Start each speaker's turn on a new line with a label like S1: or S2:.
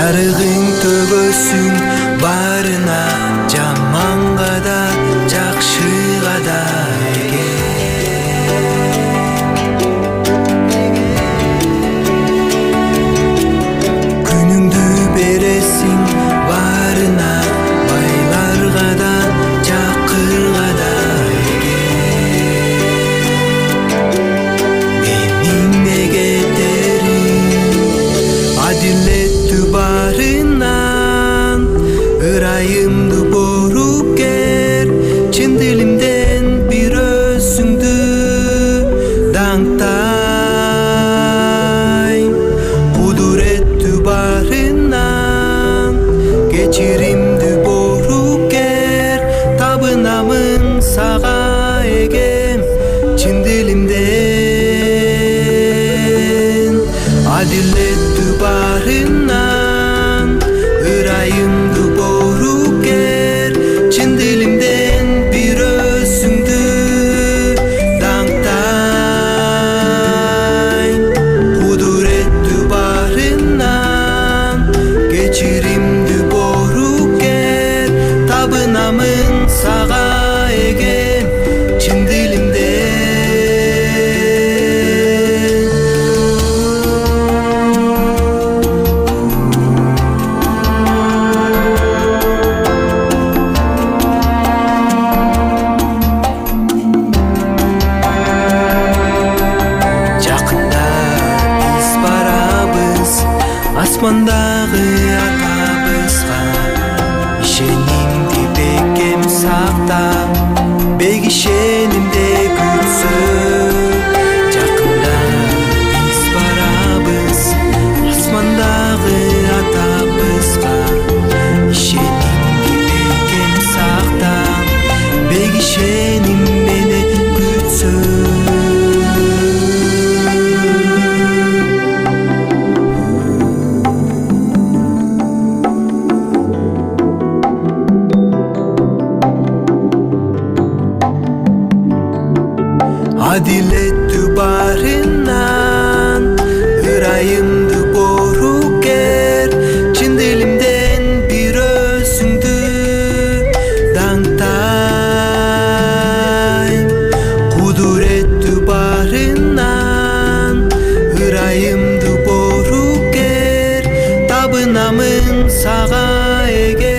S1: жарыгың төгөсүң баарына, жаманга да жакшыга да эге. Күнүңдү бересиң баарына, байларга да жакырга да эге. Менин мегеттерим адилеттүү баарынан, ырайымды боруп кер, чын дилимден бир өзүңдү даңктайм. Кудуреттүү баарынан, кечиримди боруп кер, табынамын сага эгем, чын дилимден. Адилеттүү баарынан, ырайымды боруп кер, чын дилимден бир өзүңдү даңктайм. Кудуреттүү баарынан, кечиримди боруп кер, табынамын сага эгем, чын дилимден. Жакында биз барабыз асмандагы атабызга, ишенимди бекем сактап, бек ишенимде күтсөм. Жакында биз барабыз асмандагы атабызга, ишенимди бекем сактап, бек ишеним менен күтсөм. Адилеттүү баарынан, ырайымды боруп кер, чын дилимден бир өзүңдү даңктайм. Кудуреттүү баарынан, ырайымды боруп кер, табынамын сага эге.